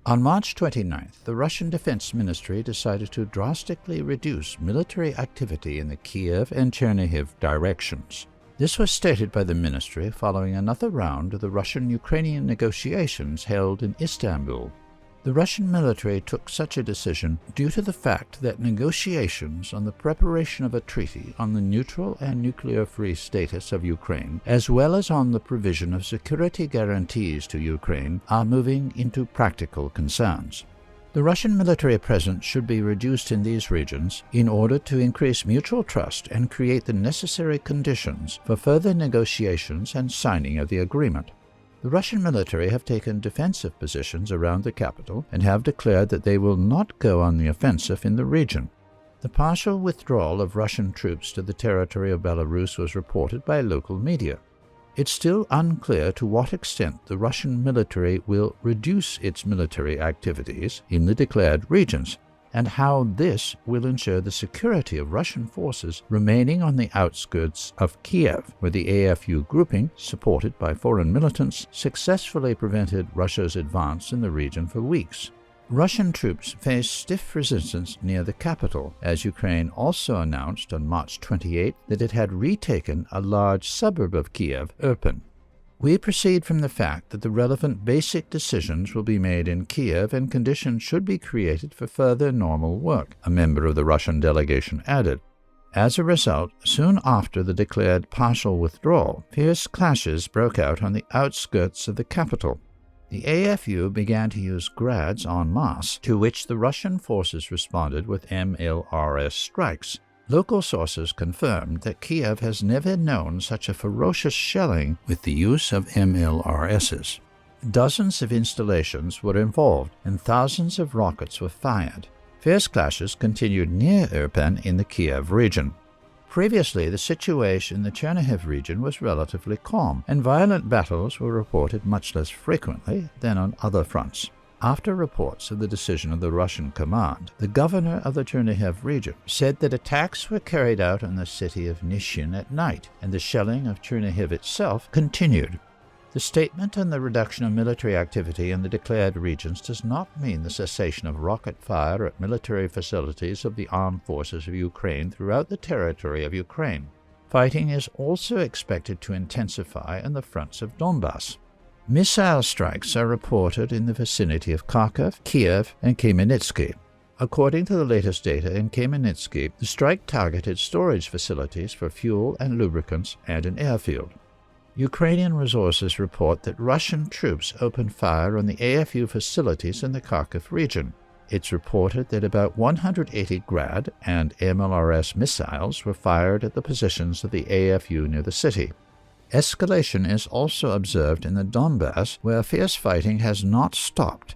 On March 29th, the Russian Defense Ministry decided to drastically reduce military activity in the Kiev and Chernihiv directions. This was stated by the ministry following another round of the Russian-Ukrainian negotiations held in Istanbul. The Russian military took such a decision due to the fact that negotiations on the preparation of a treaty on the neutral and nuclear-free status of Ukraine, as well as on the provision of security guarantees to Ukraine, are moving into practical concerns. The Russian military presence should be reduced in these regions in order to increase mutual trust and create the necessary conditions for further negotiations and signing of the agreement. The Russian military have taken defensive positions around the capital and have declared that they will not go on the offensive in the region. The partial withdrawal of Russian troops to the territory of Belarus was reported by local media. It's still unclear to what extent the Russian military will reduce its military activities in the declared regions, and how this will ensure the security of Russian forces remaining on the outskirts of Kiev, where the AFU grouping, supported by foreign militants, successfully prevented Russia's advance in the region for weeks. Russian troops face stiff resistance near the capital, as Ukraine also announced on March 28 that it had retaken a large suburb of Kiev, Irpin. We proceed from the fact that the relevant basic decisions will be made in Kiev and conditions should be created for further normal work, a member of the Russian delegation added. As a result, soon after the declared partial withdrawal, fierce clashes broke out on the outskirts of the capital. The AFU began to use grads en masse, to which the Russian forces responded with MLRS strikes. Local sources confirmed that Kiev has never known such a ferocious shelling with the use of MLRSs. Dozens of installations were involved and thousands of rockets were fired. Fierce clashes continued near Irpin in the Kiev region. Previously, the situation in the Chernihiv region was relatively calm, and violent battles were reported much less frequently than on other fronts. After reports of the decision of the Russian command, the governor of the Chernihiv region said that attacks were carried out on the city of Nishin at night, and the shelling of Chernihiv itself continued. The statement on the reduction of military activity in the declared regions does not mean the cessation of rocket fire at military facilities of the armed forces of Ukraine throughout the territory of Ukraine. Fighting is also expected to intensify on the fronts of Donbass. Missile strikes are reported in the vicinity of Kharkiv, Kiev, and Khmelnytskyi. According to the latest data in Khmelnytskyi, the strike targeted storage facilities for fuel and lubricants and an airfield. Ukrainian resources report that Russian troops opened fire on the AFU facilities in the Kharkiv region. It's reported that about 180 Grad and MLRS missiles were fired at the positions of the AFU near the city. Escalation is also observed in the Donbass, where fierce fighting has not stopped.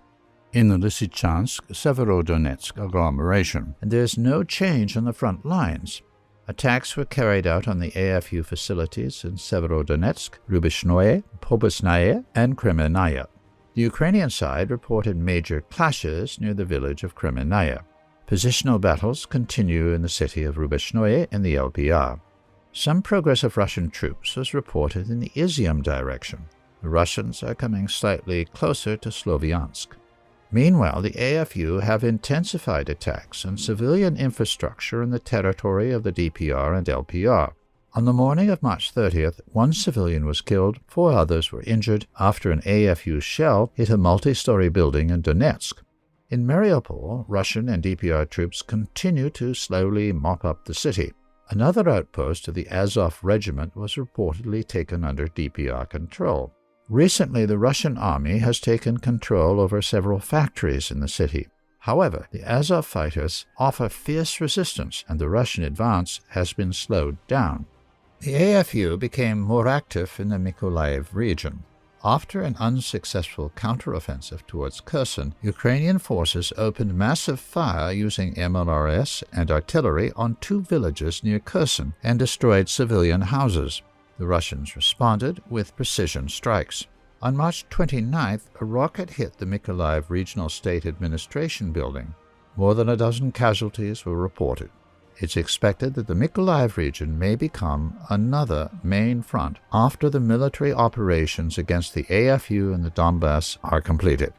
In the Lysychansk-Severodonetsk agglomeration, and there is no change on the front lines. Attacks were carried out on the AFU facilities in Severodonetsk, Rubishnoye, Pobosnaye, and Kremenaya. The Ukrainian side reported major clashes near the village of Kremenaya. Positional battles continue in the city of Rubishnoye in the LPR. Some progress of Russian troops was reported in the Izium direction. The Russians are coming slightly closer to Sloviansk. Meanwhile, the AFU have intensified attacks on civilian infrastructure in the territory of the DPR and LPR. On the morning of March 30th, one civilian was killed, 4 others were injured after an AFU shell hit a multi-story building in Donetsk. In Mariupol, Russian and DPR troops continue to slowly mop up the city. Another outpost of the Azov Regiment was reportedly taken under DPR control. Recently, the Russian army has taken control over several factories in the city. However, the Azov fighters offer fierce resistance, and the Russian advance has been slowed down. The AFU became more active in the Mykolaiv region. After an unsuccessful counteroffensive towards Kherson, Ukrainian forces opened massive fire using MLRS and artillery on 2 villages near Kherson and destroyed civilian houses. The Russians responded with precision strikes. On March 29th, a rocket hit the Mykolaiv Regional State Administration building. More than a dozen casualties were reported. It's expected that the Mykolaiv region may become another main front after the military operations against the AFU and the Donbass are completed.